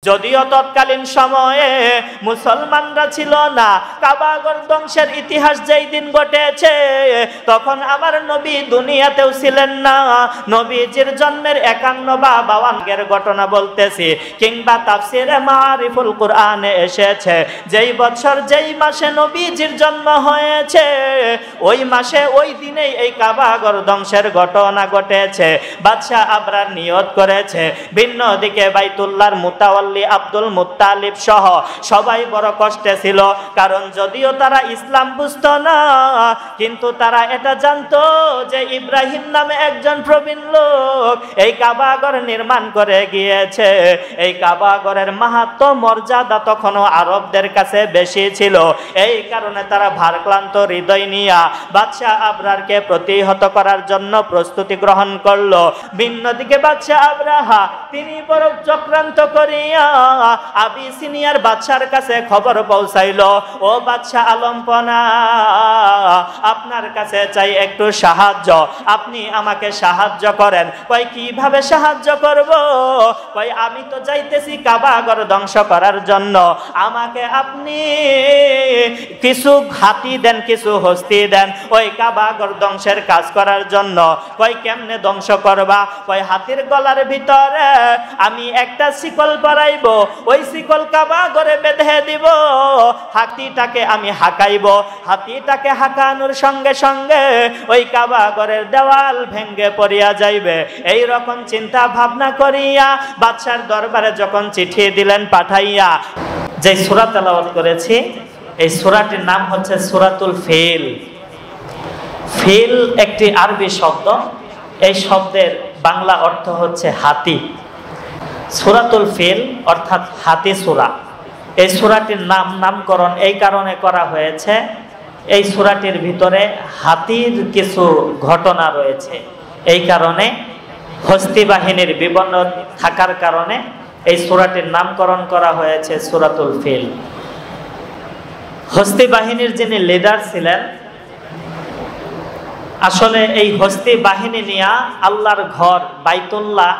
যদিও তৎকালীন সময়ে মুসলমানরা ছিল না, কাবাগর ধ্বংসের ইতিহাস যেই দিন ঘটেছে তখন আমার নবী দুনিয়াতেও ছিলেন না। নবীজির জন্মের 51 বা 52 ঘটনা বলতেছি, কিংবা তাফসিরে মারিফুল কুরআনে এসেছে যেই বছর যেই মাসে নবীজির জন্ম হয়েছে ওই মাসে ওই দিনেই এই কাবাগর ধ্বংসের ঘটনা ঘটেছে। বাদশাহ আবরার নিয়ত করেছে, ভিন্ন দিকে বাইতুল্লাহর মুতাওয়াল্লি আব্দুল মুত্তালিব সহ সবাই বড় কষ্টে ছিল, কারণ যদিও তারা ইসলাম বুঝতো না কিন্তু তারা এটা জানতো যে ইব্রাহিম নামে একজন প্রবীণ লোক এই কাবাগর নির্মাণ করে গিয়েছে। এই কাবাগরের মাহাত্ম্য মর্যাদা তখনও আরবদের কাছে বেশি ছিল। এই কারণে তারা ভারক্লান্ত হৃদয় নিয়ে বাদশাহ আবরারকে প্রতিহত করার জন্য প্রস্তুতি গ্রহণ করলো। ভিন্ন দিকে বাদশাহ আবরাহা তিনি বড় চক্রান্ত করিয়া আবিসিনিয়ার বাদশার কাছে খবর পৌঁছাইলো, ও বাদশাহ আলমপনা, আপনার কাছে চাই একটু সাহায্য, আপনি আমাকে সাহায্য করেন। কই কিভাবে সাহায্য করব? কই আমি তো যাইতেছি কাবাগর ধ্বংস করার জন্য, আমাকে আপনি কিছু হাতি দেন, কিছু হস্তি দেন ওই কাবাগর ধ্বংসের কাজ করার জন্য। কই কেমনে ধ্বংস করবা? কই হাতির গলার ভিতরে আমি একটা শিকল পরাইব, ওই শিকল কাবাগরে বেঁধে দিব, হাতিটাকে আমি হাঁকাইব, হাতিটাকে হাঁকানোর সঙ্গে সঙ্গে ওই কাবাগরের দেওয়াল ভেঙ্গে পড়িয়া যাইবে। এই রকম চিন্তা ভাবনা করিয়া বাদশার দরবারে যখন চিঠি দিলেন পাঠাইয়া, যে সূরা তেলাওয়াত করেছি এই সূরাটির নাম হচ্ছে সূরাতুল ফিল। ফিল একটি আরবি শব্দ, এই শব্দের বাংলা অর্থ হচ্ছে হাতি। সূরাতুল ফিল অর্থাৎ হাতি সূরা। এই সূরাটির নামকরণ এই কারণে করা হয়েছে, এই সূরাটির ভিতরে হাতির কিছু ঘটনা রয়েছে। এই কারণে হস্তি বাহিনীর বিবরণ থাকার কারণে এই সূরাটির নামকরণ করা হয়েছে সূরাতুল ফিল। হস্তি বাহিনীর যিনি লিডার ছিলেন, আসলে এই হস্তি বাহিনী নিয়ে আল্লাহর ঘর বাইতুল্লাহ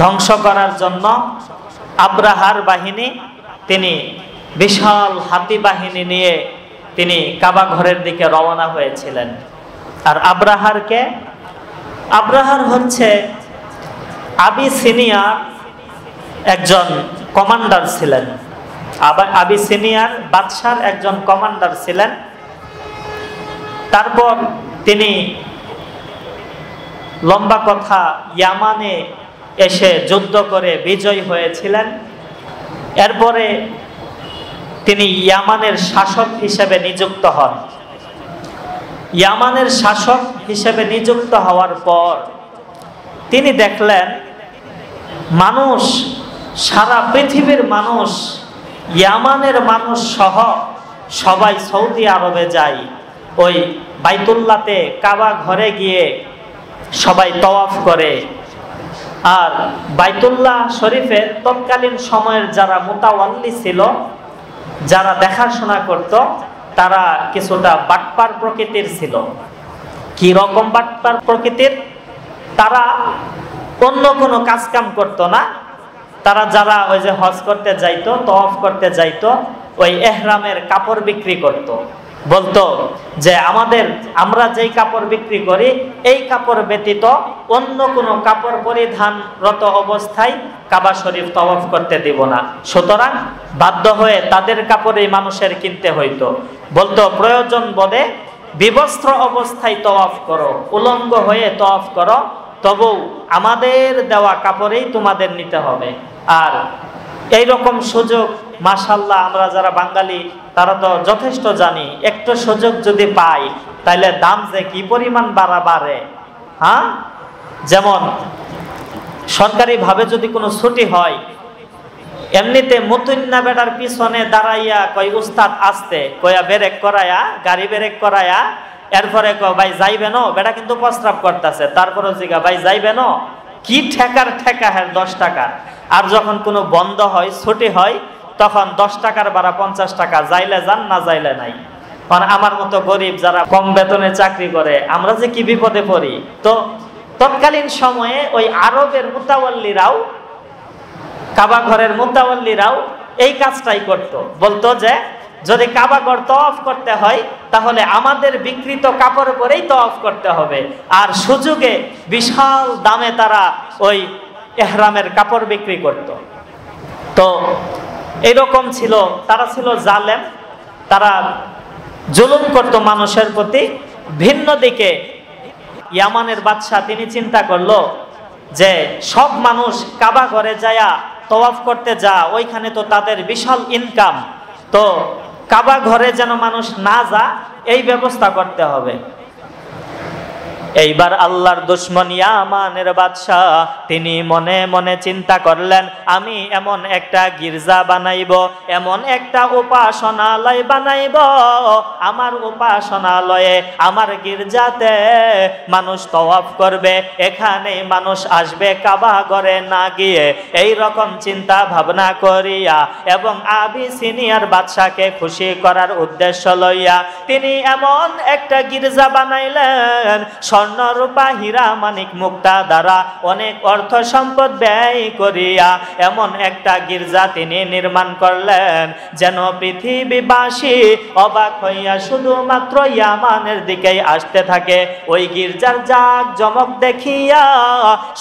ধ্বংস করার জন্য আব্রাহার বাহিনী, তিনি বিশাল হাতি বাহিনী নিয়ে তিনি কাবা ঘরের দিকে রওনা হয়েছিলেন। আর আব্রাহার হচ্ছে আবিসিনিয়ার একজন কমান্ডার ছিলেন, আবিসিনিয়ার বাদশার একজন কমান্ডার ছিলেন। তারপর তিনি লম্বা কথা ইয়ামানে এসে যুদ্ধ করে বিজয় হয়েছিলেন। এরপরে তিনি ইয়ামানের শাসক হিসেবে নিযুক্ত হন। ইয়ামানের শাসক হিসেবে নিযুক্ত হওয়ার পর তিনি দেখলেন মানুষ, সারা পৃথিবীর মানুষ, ইয়ামানের মানুষ সহ সবাই সৌদি আরবে যায়, ওই বাইতুল্লাহতে কাবা ঘরে গিয়ে সবাই তওয়াফ করে। আর বাইতুল্লাহ শরীফের তৎকালীন সময়ের যারা মুতাওয়াল্লি ছিল, যারা দেখাশোনা করত, তারা কিছুটা বাটপার প্রকৃতির ছিল। কি রকম বাটপার প্রকৃতির? তারা অন্য কোনো কাজ কাম করতো না। তারা যারা ওই যে হজ করতে যাইতো, তওয়াফ করতে যাইতো, ওই এহরামের কাপড় বিক্রি করত। বলতো যে আমরা যেই কাপড় বিক্রি করি এই কাপড় ব্যতীত অন্য কোনো কাপড় পরিধানরত অবস্থায় কাবা শরীফ তওয়াফ করতে দিব না। সুতরাং বাধ্য হয়ে তাদের কাপড়ই মানুষের কিনতে হইতো। বলতো প্রয়োজন বোধে বিবস্ত্র অবস্থায় তওয়াফ করো, উলঙ্গ হয়ে তওয়াফ করো, তবু আমাদের দেওয়া কাপড়েই তোমাদের নিতে হবে। আর এই রকম সুযোগ মাশাআল্লাহ আমরা যারা বাঙালি তারা তো যথেষ্ট জানি, একটু সুযোগ যদি পাই তাহলে দাম যে কি পরিমাণ বাড়ে। হ্যাঁ, যেমন সরকারিভাবে যদি কোনো ছুটি হয়, এমনিতে মতুন্না বেটার পিছনে দাঁড়াইয়া কয় উস্তাদ আসতে কয়া ব্রেক করায়া, গাড়ি ব্রেক করায়া, এরপরে কয় ভাই যাইবেন, বেটা কিন্তু প্রস্রাব করতেছে, তারপরে জিগা ভাই যাইবেন, কি ঠেকা হ্যাঁ 10 টাকা। আর যখন কোনো বন্ধ হয়, ছুটি হয়, তখন 10 টাকার ভাড়া 50 টাকা, যাইলে যান, না যাইলে নাই। কারণ আমার মতো গরিব যারা কম বেতনে চাকরি করে, আমরা যে কি বিপদে পড়ি। তো তৎকালীন সময়ে ওই আরবের মুতাওয়াল্লিরাও কাবা ঘরের মুতাওয়াল্লিরাও এই কাজটাই করত, বলতো যে যদি কাবা ঘর তওয়াফ করতে হয় তাহলে আমাদের বিকৃত কাপড় পরেই তওয়াফ করতে হবে। আর সুযোগে বিশাল দামে তারা ওই ইহরামের কাপড় বিক্রি করত। তো এরকম ছিল, তারা ছিল জালেম, তারা জুলুম করত মানুষের প্রতি। ভিন্ন দিকে ইয়ামানের বাদশা তিনি চিন্তা করলো যে সব মানুষ কাবা ঘরে যায়া তওয়াফ করতে যা, ওইখানে তো তাদের বিশাল ইনকাম, তো কাবা ঘরে যেন মানুষ না যা এই ব্যবস্থা করতে হবে। এইবার আল্লাহর দুশমন ইয়ামানের বাদশা তিনি মনে মনে চিন্তা করলেন, আমি এমন একটা গির্জা বানাইব, এমন একটা উপাসনালয় বানাইব, আমার উপাসনালয়ে আমার গির্জাতে মানুষ তওয়াফ করবে, এখানে মানুষ আসবে কাবা ঘরে না গিয়ে। এই রকম চিন্তা ভাবনা করিয়া এবং আবিসিনিয়ার বাদশাকে খুশি করার উদ্দেশ্য লইয়া তিনি এমন একটা গির্জা বানাইলেন, স্বর্ণ রূপা হীরা মানিক মুক্তা দ্বারা অনেক অর্থ সম্পদ ব্যয় করিয়া এমন একটা গির্জা তিনি নির্মাণ করলেন যেন পৃথিবীবাসী অবাক হইয়া শুধুমাত্র ইয়ামানের দিকেই আসতে থাকে। ওই গির্জার জাক জমক দেখিয়া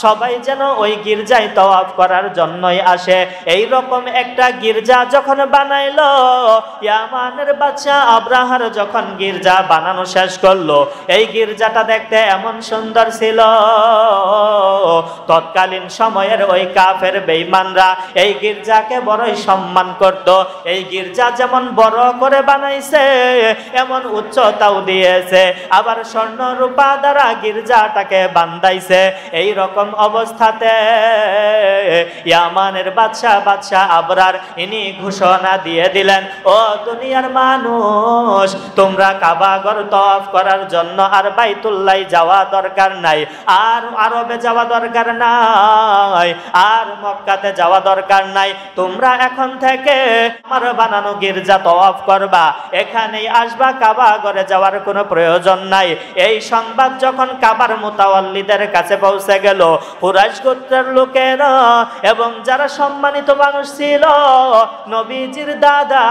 সবাই যেন ওই গির্জায় তওয়াফ করার জন্যই আসে। এই রকম একটা গির্জা যখন বানাইলো, ইয়ামানের বাদশা আব্রাহার যখন গির্জা বানানো শেষ করলো, এই গির্জাটা দেখতে এমন সুন্দর ছিল, তৎকালীন সময়ের ওই কাফের বেঈমানরা এই গির্জাকে বড়ই সম্মান করত। এই গির্জা যেমন বড় করে বানাইছে, এমন উচ্চতাও দিয়েছে, আবার স্বর্ণ রূপা দ্বারা গির্জাটাকে বান্ধাইছে। এই রকম অবস্থাতে ইয়ামানের বাদশা আবরার ইনি ঘোষণা দিয়ে দিলেন, ও দুনিয়ার মানুষ, তোমরা কাবা ঘর তওয়াফ করার জন্য আর বাইতুল্লাহ যাওয়া দরকার নাই, আর আরবে যাওয়া দরকার নাই, আর মক্কাতে যাওয়া দরকার নাই, তোমরা এখন থেকে আমার বানানো গির্জা তওয়াফ করবা, এখানেই আসবা, কাবা ঘরে যাওয়ার কোনো প্রয়োজন নাই। এই সংবাদ যখন কাবার মুতাওয়াল্লিদের কাছে পৌঁছে গেল, কুরাইশ গোত্রের লোকেরা এবং যারা সম্মানিত মানুষ ছিল, নবীজির দাদা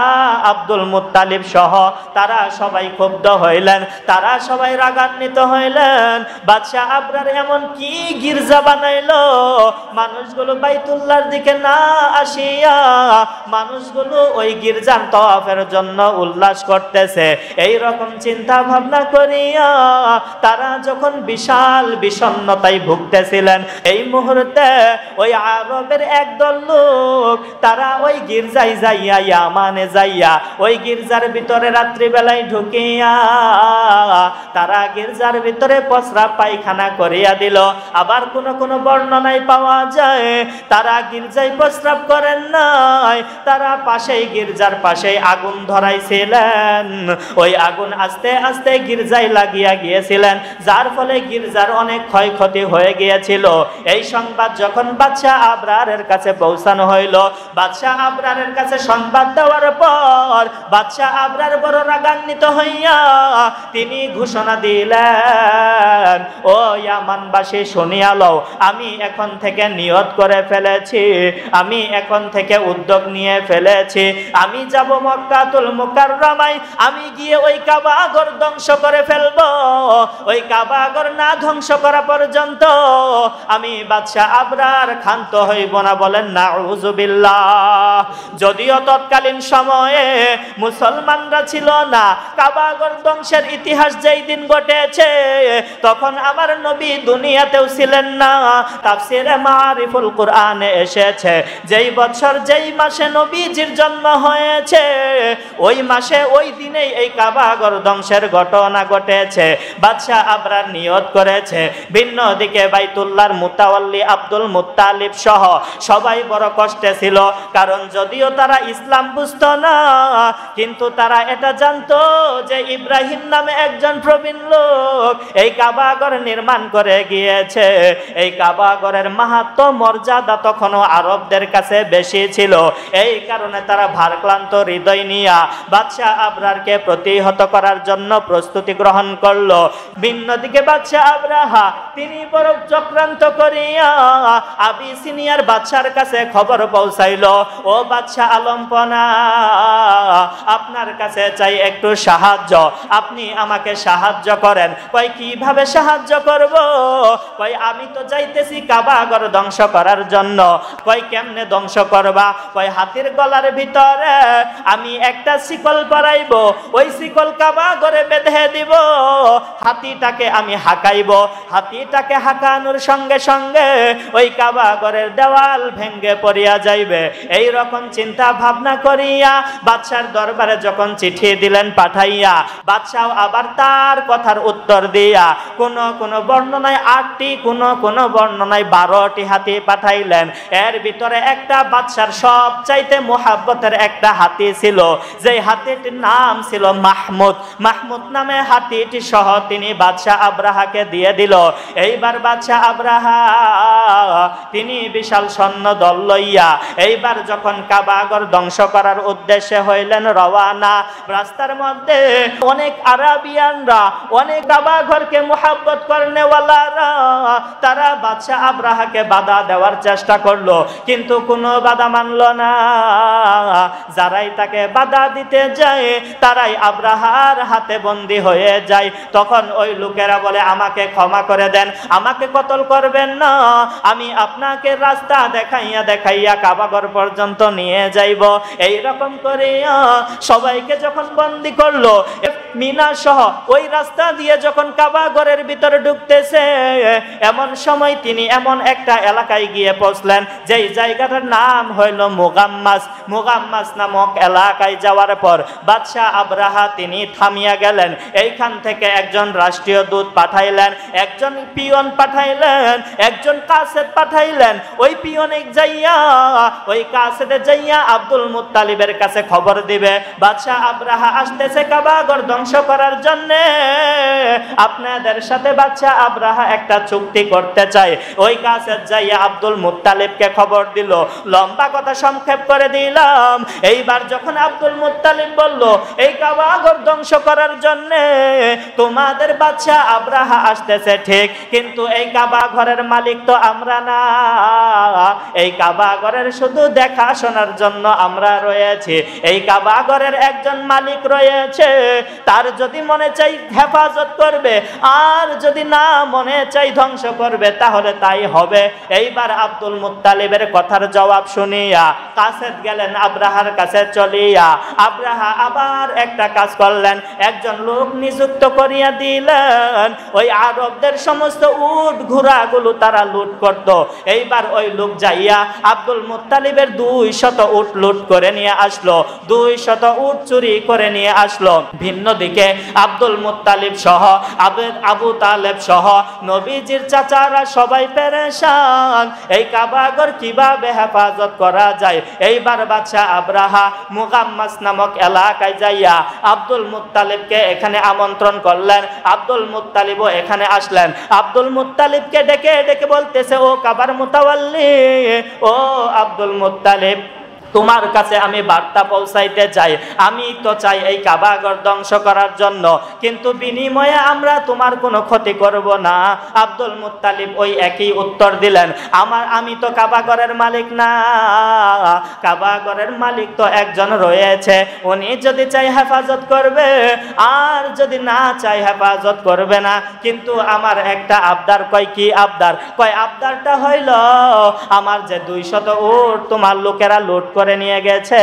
আব্দুল মুত্তালিব সহ তারা সবাই ক্ষুব্ধ হইলেন, তারা সবাই রাগান্বিত হইলেন। বাদশা আবরার এমন কি গির্জা বানাইলো, মানুষগুলো বাইতুল্লাহর দিকে না আসিয়া মানুষগুলো ওই গির্জার তওয়াফের জন্য উল্লাস করতেছে। এই রকম চিন্তা ভাবনা করিয়া তারা যখন বিশাল বিষণ্ণতায় ভুগতেছিলেন, এই মুহূর্তে ওই আরবের একদল লোক তারা ওই গির্জায় যাইয়া, ইয়ামানে যাইয়া ওই গির্জার ভিতরে রাত্রিবেলায় ঢুকিয়া তারা গির্জার ভিতরে প্রস্রাব পায়খানা করিয়া দিল। আবার কোন বর্ণনায় পাওয়া যায় তারা গির্জায় প্রস্রাব করেন নাই, তারা পাশেই গির্জার পাশেই আগুন ধরাইছিলেন। ওই আগুন আস্তে আস্তে গির্জায় লাগিয়া গিয়েছিলেন, যার ফলে গির্জার অনেক ক্ষয়ক্ষতি হয়ে গিয়েছিল। এই সংবাদ যখন বাদশা আবরারের কাছে পৌঁছানো হইল, বাদশা আবরারের কাছে সংবাদ দেওয়ার পর বাদশা আবরার বড় রাগান্বিত হইয়া তিনি ঘোষণা দিলেন, ও ইয়ামানবাসী শুনিয়া লও, আমি এখন থেকে নিয়ত করে ফেলেছি, আমি এখন থেকে উদ্যোগ নিয়ে ফেলেছি, আমি যাব মক্কাতুল মুকাররমায়, আমি গিয়ে ওই কাবা ঘর ধ্বংস করে ফেলবো। ওই কাবা ঘর না ধ্বংস করা পর্যন্ত আমি বাদশা আবরার ক্ষান্ত হইব না। বলেন নাউযুবিল্লাহ। যদিও তৎকালীন সময়ে মুসলমানরা ছিল না, কাবা ঘর ধ্বংসের ইতিহাস যেই দিন ঘটেছে তখন আমার নবী দুনিয়াতেও ছিলেন না। তাফসিরে মারিফুল কুরআনে এসেছে, যেই বছর যেই মাসে নবীজির জন্ম হয়েছে ওই মাসে ওই দিনেই এই কাবা ঘর ধ্বংসের ঘটনা ঘটেছে। বাদশা আবরার নিয়ত করেছে। ভিন্ন দিকে বাইতুল্লাহর মুতাওয়াল্লি আব্দুল মুত্তালিব সহ সবাই বড় কষ্টে ছিল, কারণ যদিও তারা ইসলাম বুঝতো না, কিন্তু তারা এটা জানতো যে ইব্রাহিম নামে একজন প্রবীণ লোক এই কাবা ঘর নির্মাণ করে গিয়েছে। এই কাবা ঘরের মাহাত্ম্য মর্যাদা তখনও আরবদের কাছে বেশি ছিল। এই কারণে তারা ভারক্লান্ত হৃদয় নিয়ে বাদশাহ আবরারকে প্রতিহত করার জন্য প্রস্তুতি গ্রহণ করলো। ভিন্ন দিকে বাদশাহ আবরাহা তিনি বড় চক্রান্ত করিয়া আবিসিনিয়ার বাদশার কাছে খবর পৌঁছাইলো, ও বাদশাহ আলম্পনা, আপনার কাছে চাই একটু সাহায্য, আপনি আমাকে সাহায্য করেন। কই কিভাবে সাহায্য করব? কই আমি তো যাইতেছি কাবা ঘর ধ্বংস করার জন্য। কই কেমনে ধ্বংস করবা? কই হাতির গলার ভিতরে আমি একটা শিকল পরাইব, ওই শিকল কাবা ঘরে বেঁধে দিব, হাতিটাকে আমি হাঁকাইব, হাতিটাকে হাঁকানোর সঙ্গে সঙ্গে ওই কাবা ঘরের দেওয়াল ভেঙ্গে পড়িয়া যাইবে। এই রকম চিন্তা ভাবনা করিয়া বাদশার দরবারে যখন চিঠি দিলেন পাঠাইয়া, বাদশাহ আবার তার কথার উত্তর দিয়া কোন বর্ণনায় 8টি, কোন বর্ণনায় 12টি হাতি পাঠাইলেন। এর ভিতরে একটা বাদশার সবচাইতে মুহাব্বতের একটা হাতি ছিল, যেই হাতিটির নাম ছিল মাহমুদ। মাহমুদ নামে হাতিটি সহ তিনি বাদশাহ আবরাহাকে দিয়ে দিল। এইবার বাদশাহ আবরাহা তিনি বিশাল সৈন্য দল লইয়া এইবার যখন কাবা ঘর ধ্বংস করার উদ্দেশ্যে হইলেন রওয়ানা, রাস্তার মধ্যে অনেক আরাবিয়ানরা, অনেক কাবা ঘরকে মুহাব্বত করনেওয়ালারা তারা বাদশাহ আবরাহাকে বাধা দেওয়ার চেষ্টা করলো, কিন্তু কোনো বাধা মানলো না। যারাই তাকে বাধা দিতে যায় তারাই আবরাহার হাতে বন্দী হয়ে যায়। তখন ওই লোকেরা বলে, আমাকে ক্ষমা করে দেন, আমাকে কতল করবেন না, আমি আপনাকে রাস্তা দেখাইয়া দেখাইয়া কাবাঘর পর্যন্ত নিয়ে যাইব। এই রকম করে সবাইকে যখন বন্দী করলো, মিনা সহ ওই রাস্তা দিয়ে যখন কাবাঘরের ভিতরে ঢুকতেছে, এমন সময় তিনি এমন একটা এলাকায় গিয়ে পৌঁছলেন যেই জায়গাটার নাম হইল মুগাম্মাস। মুগাম্মাস নামক এলাকায় যাওয়ার পর বাদশাহ আবরাহা তিনি থামিয়া গেলেন। এইখান থেকে একজন রাষ্ট্রীয় দূত পাঠাইলেন, একজন পিয়ন পাঠাইলেন, একজন কাসেদ পাঠাইলেন। ওই পিয়নে যাইয়া, ওই কাসেদে যাইয়া আব্দুল মুত্তালিবের কাছে খবর দিবে বাদশাহ আবরাহা আসতেছে কাবাঘর ধ্বংস করার জন্য, আপনাদের সাথে বাদশাহ আবরাহা একটা চুক্তি করতে চায়। ওই কাসেদ যাইয়া আব্দুল মুত্তালিবকে খবর দিল। লম্বা কথা সংক্ষেপ করে দিলাম। এইবার যখন আব্দুল মুত্তালিব বলল, এই কাবাঘর ধ্বংস করার জন্য তোমাদের বাদশাহ আবরাহা আসতেছে ঠিক, কিন্তু এই কাবাঘরের মালিক তো আমরা না, এই কাবাঘরের শুধু দেখাশোনার জন্য আমরা রয়েছি। এই কাবাঘরের একজন মালিক রয়েছে, তার যদি মনে চাই হেফাজত করবে, আর যদি না মনে চাই ধ্বংস করবে, তাহলে তাই হবে। এইবার আব্দুল মুত্তালিবের কথার জবাব শুনিয়া কাসেদ গেলেন আবরাহার কাছে চলিয়া। আবরাহা আবার একটা কাজ করলেন, একজন লোক নিযুক্ত করিয়া দিলেন, ওই আরবদের সমস্ত উট ঘোড়াগুলো তারা লুট করত। এইবার ওই লোক যাইয়া আব্দুল মুত্তালিবের 200 উট লুট করে নিয়ে আসলো, 200 উট চুরি করে নিয়ে আসলো। ভিন্ন দিকে আব্দুল মুত্তালিব সহ আবু তালেব সহ নবীজির চাচারা সবাই পেরেশান, এই কাবাঘর কিভাবে হেফাজত করা যায়। এইবার বাদশাহ আবরাহা মুগাম্মাস নামক এলাকায় যাইয়া আব্দুল মুত্তালিবকে এখানে আমন্ত্রণ করলেন। আব্দুল মুত্তালিবও এখানে আসলেন। আব্দুল মুত্তালিবকে ডেকে ডেকে বলতেছে, ও কাবার মুতাওয়াল্লি, ও আব্দুল মুত্তালিব, তোমার কাছে আমি বার্তা পৌঁছাইতে চাই। আমি তো চাই এই কাবাঘর ধ্বংস করার জন্য, কিন্তু বিনিময়ে আমরা তোমার কোনো ক্ষতি করব না। আব্দুল মুত্তালিব ওই একই উত্তর দিলেন, আমি তো কাবাঘরের মালিক না, কাবাঘরের মালিক তো একজন রয়েছে, উনি যদি চাই হেফাজত করবে, আর যদি না চাই হেফাজত করবে না। কিন্তু আমার একটা আবদার। কয় কি আবদার? কয় আবদারটা হইল, আমার যে 200 উট তোমার লোকেরা লুট করে নিয়ে গেছে,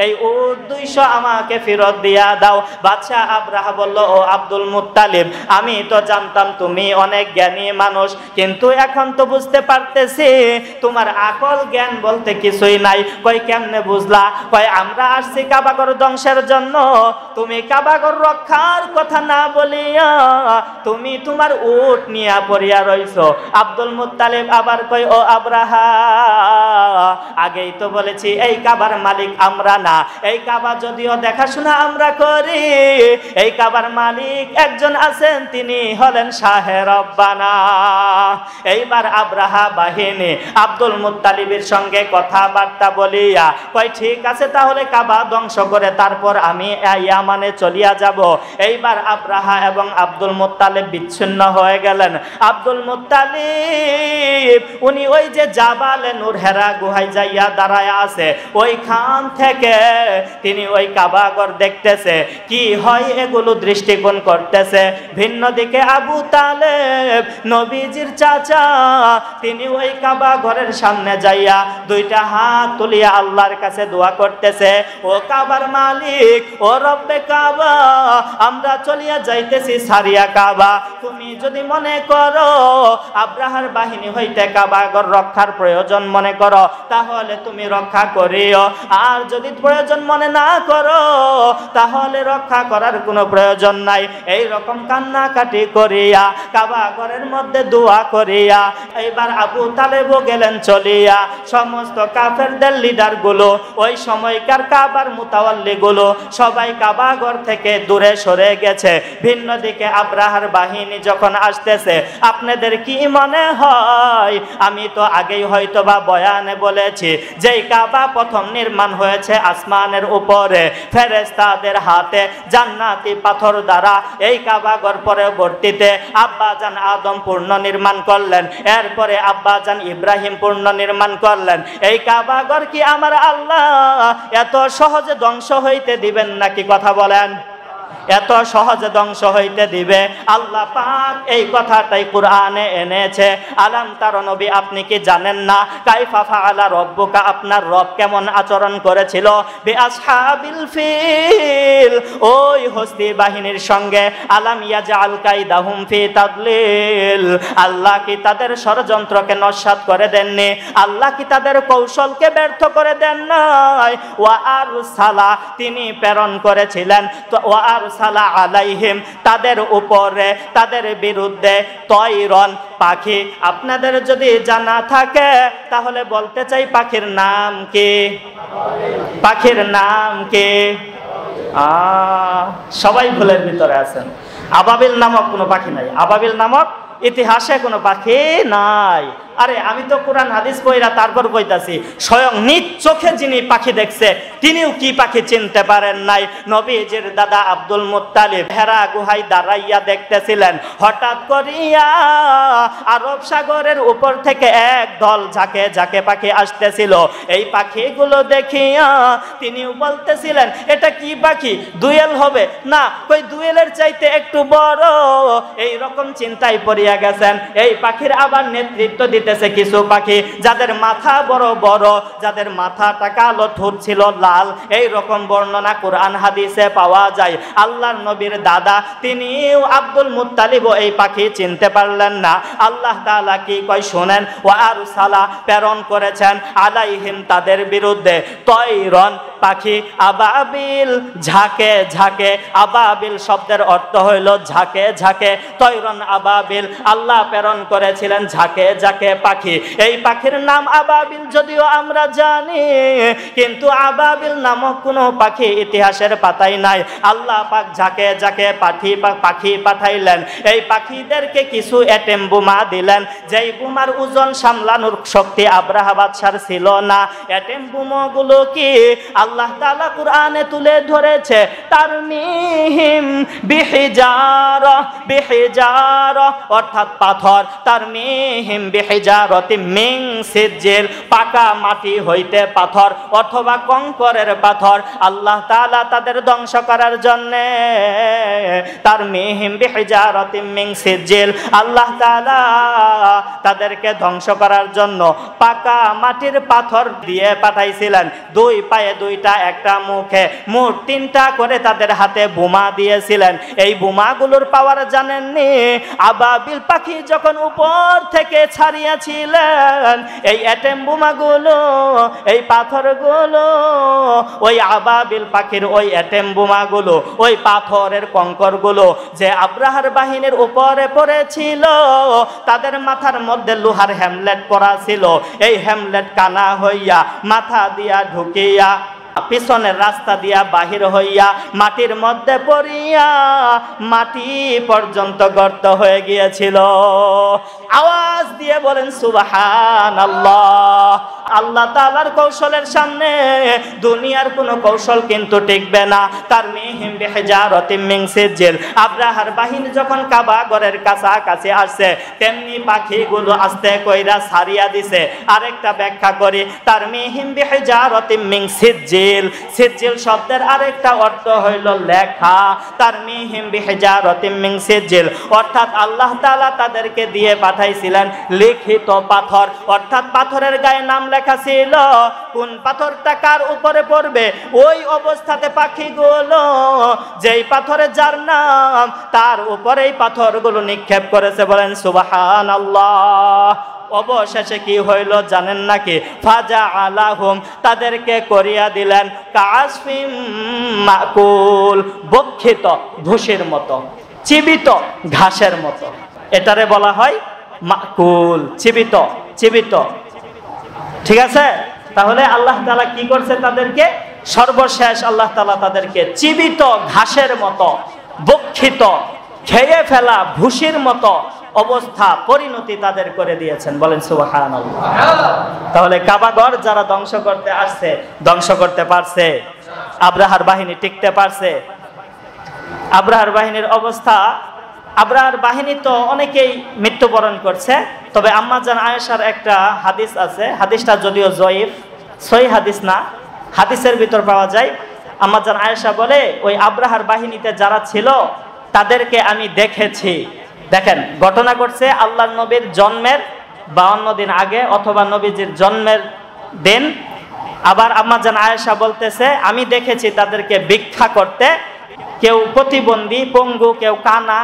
এই উট 200 আমাকে ফেরত দিয়া দাও। বাদশাহ আবরাহা বলল, ও আব্দুল মুত্তালিব, আমি তো জানতাম তুমি অনেক জ্ঞানী মানুষ, কিন্তু এখন তো বুঝতে পারতেছি তোমার আকল জ্ঞান বলতে কিছুই নাই। কই কেমনে বুঝলা? কয় আমরা আসছি কাবাঘর ধ্বংসের জন্য, তুমি কাবাঘর রক্ষার কথা না বলিয়া তুমি তোমার উট নিয়ে পড়িয়া রইছো। আব্দুল মুত্তালিব আবার কই, ও আবরাহা, আগেই তো বলেছি এই কাবার মালিক আমরা না। এই কাবা যদিও দেখাশোনা আমরা করি, এই কাবার মালিক একজন আছেন, তিনি হলেন শাহে রব্বানা। এইবার আব্রাহা বাহিনী আব্দুল মুত্তালিবের সঙ্গে কথাবার্তা বলিয়া কয় ঠিক আছে, তাহলে কাবা ধ্বংস করে তারপর আমি ইয়ামানে চলিয়া যাব। এইবার আব্রাহা এবং আব্দুল মুত্তালিব বিচ্ছিন্ন হয়ে গেলেন। আব্দুল মুত্তালিব উনি ওই যে জাবালে নূর হেরা গুহায় যাইয়া দাঁড়ায় আছে, ওইখান থেকে তিনি ওই কাবাঘর দেখতেছে, কি হয় এগুলো দৃষ্টিকোণ করতেছে। ভিন্ন দিকে আবু তালেব নবীজির চাচা, তিনি ওই কাবা ঘরের সামনে যাইয়া দুইটা হাত তুলিয়া আল্লাহর কাছে দোয়া করতেছে, ও কাবার মালিক, ও রব্বে কাবা, আমরা চলিয়া যাইতেছি সারিয়া কাবা, তুমি যদি মনে করো আব্রাহার বাহিনী হইতে কাবা ঘর রক্ষার প্রয়োজন মনে করো, তাহলে তুমি রক্ষা করিও, আর যদি প্রয়োজন মনে না করো তাহলে রক্ষা করার কোনো প্রয়োজন নাই। এই রকম কান্নাকাটি করিয়া কাবা ঘরের মধ্যে দোয়া করিয়া এইবার আবু তালেবও গেলেন চলিয়া। সমস্ত কাফেরদের লিডার গুলো, ওই সময়কার কাবার মুতাওয়াল্লি গুলো সবাই কাবা ঘর থেকে দূরে সরে গেছে। ভিন্ন দিকে আব্রাহার বাহিনী যখন আসতেছে, আপনাদের কি মনে হয়, আমি তো আগেই হয়তো বা বয়ানে বলেছি, যেই কাবা প্রথম নির্মাণ হয়েছে আসমানের উপরে ফেরেশতাদের হাতে জান্নাতি পাথর দ্বারা, এই কাবাঘর পরবর্তীতে আব্বাজান আদম পূর্ণ নির্মাণ করলেন, এরপরে আব্বাজান ইব্রাহিম পূর্ণ নির্মাণ করলেন। এই কাবাঘর কি আমার আল্লাহ এত সহজে ধ্বংস হইতে দিবেন নাকি? কথা বলেন, এত সহজে ধ্বংস হইতে দিবে? আল্লাহ পাক এই কথাটাই কুরআনে এনেছে। আলাম তারা নবী, আপনি কি জানেন না কাইফা ফাআলা রব্বুকা, আপনার রব কেমন আচরণ করেছিল বিআসহাবিল ফিল, ওই হস্তি বাহিনীর সঙ্গে। আলাম ইয়াজআল কাইদাহুম ফি তাদলিল, আল্লাহ কি তাদের ষড়যন্ত্রকে নস্যাৎ করে দেননি? আল্লাহ কি তাদের কৌশলকে ব্যর্থ করে দেন নাই? ওয়া আরসালা, তিনি প্রেরণ করেছিলেন, তো ওয়া আরসালা আলাইহিম, তাদের উপরে তাদের বিরুদ্ধে তয়রন, পাখি। আপনাদের যদি জানা থাকে তাহলে বলতে চাই পাখির নাম কি? পাখির নাম কি? সবাই ভুলের ভিতরে আছেন। আবাবিল নামক কোনো পাখি নাই, আবাবিল নামক ইতিহাসে কোনো পাখি নাই। আরে আমি তো কোরআন হাদিস কইরা তারপর কইতাছি, স্বয়ং নিজ চোখে যিনি পাখি দেখছে তিনিও কি পাখি চিনতে পারেন নাই। নবীজির দাদা আব্দুল মুত্তালিব হেরা গুহায় দাঁড়াইয়া দেখতেছিলেন, হঠাৎ করিয়া আরব সাগরের উপর থেকে এক দল ঝাঁকে ঝাঁকে পাখি আসতেছিল। এই পাখিগুলো দেখিয়া তিনিও বলতেছিলেন, এটা কি পাখি? দুয়েল হবে না? কই দুয়েলের চাইতে একটু বড়। এই রকম চিন্তায় পড়িয়া গেছেন। এই পাখির আবার নেতৃত্ব দিতে কিছু পাখি যাদের মাথা বড় বড়, যাদের মাথাটা কালো, ঠোঁট ছিল লাল, এই রকম বর্ণনা কোরআন হাদিসে পাওয়া যায়। আল্লাহর নবীর দাদা তিনিও আব্দুল মুত্তালিব এই পাখি চিনতে পারলেন না। আল্লাহ তাআলা কি কয় শুনেন, ওয়া আরসালা, প্রেরণ করেছেন, আলাইহিম, তাদের বিরুদ্ধে, তয়রন, পাখি, আবাবিল, ঝাঁকে ঝাঁকে। আবাবিল শব্দের অর্থ হইল ঝাঁকে ঝাঁকে, তয়রন আবাবিল, আল্লাহ প্রেরণ করেছিলেন ঝাঁকে ঝাঁকে পাখি। এই পাখির নাম আবাবিল যদিও আমরা জানি, কিন্তু আবাবিল নামক কোনো পাখি ইতিহাসের পাতায় নাই। আল্লাহ পাক ঝাঁকে ঝাঁকে পাখি পাঠাইলেন। এই পাখিদেরকে কিছু এটেম বোমা দিলেন, যেই বোমার ওজন সামলানোর শক্তি আব্রাহা বাদশার ছিল না। এটেম বোমাগুলো কি আল্লাহ তাআলা কুরআনে তুলে ধরেছে, তারমিহিম বিহিজারা, বিহিজারা অর্থাৎ পাথর, তারমিহিম বিহিজারাতিম মিন সিজিল, পাকা মাটি হইতে পাথর অথবা কংকরের পাথর আল্লাহ তাআলা তাদের ধ্বংস করার জন্য, তারমিহিম বিহিজারাতিম মিন সিজিল, আল্লাহ তাআলা তাদেরকে ধ্বংস করার জন্য পাকা মাটির পাথর দিয়ে পাঠাইছিলেন। দুই পায়ে দুইটা, একটা মুখে, মোট তিনটা করে তাদের হাতে বোমা দিয়েছিলেন। এই বোমাগুলোর পাওয়ার জানেননি? আবাবিল পাখি যখন উপর থেকে ছাড়িয়ে বানিয়েছিলেন এই অ্যাটম বোমাগুলো, এই পাথরগুলো, ওই আবাবিল পাখির ওই অ্যাটম বোমাগুলো, ওই পাথরের কঙ্করগুলো যে আব্রাহার বাহিনীর উপরে পড়েছিল, তাদের মাথার মধ্যে লোহার হেমলেট পরা ছিল। এই হেমলেট কানা হইয়া মাথা দিয়া ঢুকিয়া পিছনের রাস্তা দিয়া বাহির হইয়া মাটির মধ্যে পড়িয়া মাটি পর্যন্ত গর্ত হয়ে গিয়েছিল। আওয়াজ দিয়ে বলেন সুবহানাল্লাহ। আল্লাহ তাআলার কৌশলের সামনে দুনিয়ার কোনো কৌশল কিন্তু টিকবে না। তারমিহিম বিহিজারাতিম মিন সিজিল, আব্রাহার বাহিনী যখন কাবা ঘরের কাছাকাছি আসছে তেমনি পাখিগুলো আস্তে কইরা ছাড়িয়া দিছে। আরেকটা ব্যাখ্যা করি, তারমিহিম বিহিজারাতিম মিন সিজিল, সিজিল শব্দের আরেকটা অর্থ হইল লেখা। তারমিহিম বিহিজারাতিম মিন সিজিল অর্থাৎ আল্লাহ তাআলা তাদেরকে দিয়ে পাঠাইছিলেন লিখিত পাথর, অর্থাৎ পাথরের গায়ে নাম লেখা ছিল। কোন পাথরটা কার উপরে পড়বে ওই অবস্থাতে পাখিগুলো যেই পাথরে যার নাম তার উপরেই পাথরগুলো নিক্ষেপ করেছে। বলেন সুবহানাল্লাহ। অবশেষে কি হইল জানেন নাকি? ফাজা আলাহুম, তাদেরকে করিয়া দিলেন কাসফিম মাকুল, বক্ষিত ভুসির মতো, চিবিত ঘাসের মতো। এটারে বলা হয় মাকুল, চিবিত চিবিত। ঠিক আছে? তাহলে আল্লাহ তাআলা কি করছে তাদেরকে? সর্বশেষ আল্লাহ তাআলা তাদেরকে চিবিত ঘাসের মতো, বক্ষিত খেয়ে ফেলা ভুসির মতো অবস্থা পরিণতি তাদের করে দিয়েছেন। বলেন সুবহানাল্লাহ। তাহলে কাবাঘর যারা ধ্বংস করতে আসছে ধ্বংস করতে পারছে? আব্রাহার বাহিনী টিকতে পারছে? আব্রাহার বাহিনীর অবস্থা, আব্রাহার বাহিনী তো অনেকেই মৃত্যুবরণ করছে। তবে আম্মা জান আয়েশার একটা হাদিস আছে, হাদিসটা যদিও জয়ীফ, সহিহ হাদিস না, হাদিসের ভিতর পাওয়া যায়। আম্মা জান আয়েশা বলে ওই আব্রাহার বাহিনীতে যারা ছিল তাদেরকে আমি দেখেছি। দেখেন, ঘটনা ঘটছে আল্লাহর নবীর জন্মের 52 দিন আগে অথবা নবীজির জন্মের দিন। আবার আম্মা জান আয়েশা বলতেছে আমি দেখেছি তাদেরকে ভিক্ষা করতে, কেউ প্রতিবন্ধী, পঙ্গু, কেউ কানা,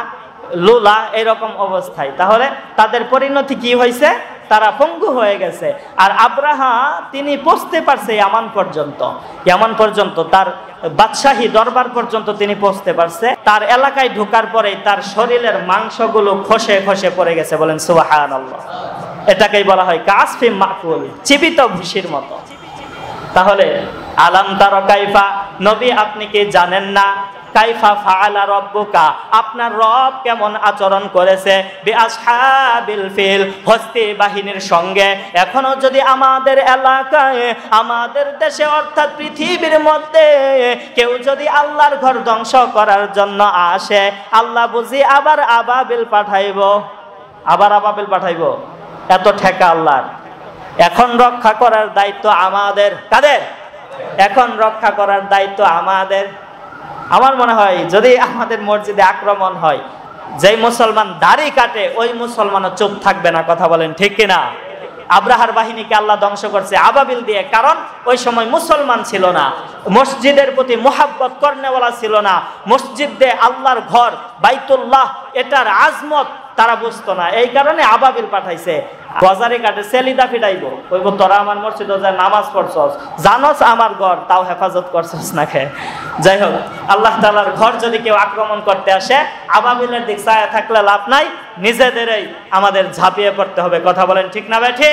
লুলা, এরকম অবস্থায়। তাহলে তাদের পরিণতি কি হয়েছে? তারা পঙ্গু হয়ে গেছে। আর আব্রাহা তিনি পৌঁছতে পারছে ইয়ামান পর্যন্ত, ইয়ামান পর্যন্ত তার বাদশাহী দরবার পর্যন্ত তিনি পৌঁছতে পারছে। তার এলাকায় ঢোকার পরেই তার শরীরের মাংসগুলো খসে খসে পড়ে গেছে। বলেন সুবহানাল্লাহ। এটাকেই বলা হয় কাসফিম মাকুল, চিবিত ভুসির মতো। তাহলে আলাম তারা কাইফা, নবী আপনি কি জানেন না? কাইফা ফাআলা রাব্বুকা, আপনার রব কেমন আচরণ করেছে বিআসহাবিল ফিল, হস্তি বাহিনীর সঙ্গে। এখনো যদি আমাদের এলাকায়, আমাদের দেশে অর্থাৎ পৃথিবীর মধ্যে কেউ যদি আল্লাহর ঘর ধ্বংস করার জন্য আসে, আল্লাহ বুঝি আবার আবাবিল পাঠাইব? আবার আবাবিল পাঠাইব? এত ঠেকা আল্লাহর। এখন রক্ষা করার দায়িত্ব আমাদের। কাদের? এখন রক্ষা করার দায়িত্ব আমাদের। আমার মনে হয় যদি আমাদের মসজিদে আক্রমণ হয়, যেই মুসলমান দাড়ি কাটে ওই মুসলমানও চুপ থাকবে না। কথা বলেন ঠিক কিনা? আব্রাহার বাহিনীকে আল্লাহ ধ্বংস করছে আবাবিল দিয়ে, কারণ ওই সময় মুসলমান ছিল না, মসজিদের প্রতি মুহাব্বত করনেওয়ালা ছিল না, মসজিদে আল্লাহর ঘর বাইতুল্লাহ এটার আজমত তারা বুঝতো না। এই কারণে আবাবিল পাঠাইছে। বাজারে কাটে সেলিদা ফিটাইবো, কইব তোরা আমার মসজিদে যা নামাজ পড়ছস, জানোস আমার ঘর, তাও হেফাজত করছস না খে। যাই হোক, আল্লাহ তাআলার ঘর যদি কেউ আক্রমণ করতে আসে, আবাবিলের দিক চায়া থাকলে লাভ নাই, নিজেদেরই আমাদের ঝাঁপিয়ে পড়তে হবে। কথা বলেন ঠিক না বেঠি?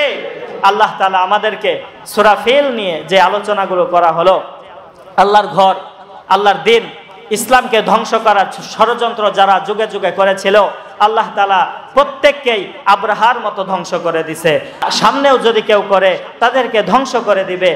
আল্লাহ তাআলা আমাদেরকে সূরা ফিল নিয়ে যে আলোচনাগুলো করা হলো, আল্লাহর ঘর, আল্লাহর দিন, ইসলামকে ধ্বংস করার ষড়যন্ত্র যারা যুগে যুগে করেছিল, আল্লাহ তাআলা প্রত্যেককেই আব্রাহার মতো ধ্বংস করে দিছে। সামনেও যদি কেউ করে তাদেরকে ধ্বংস করে দিবে।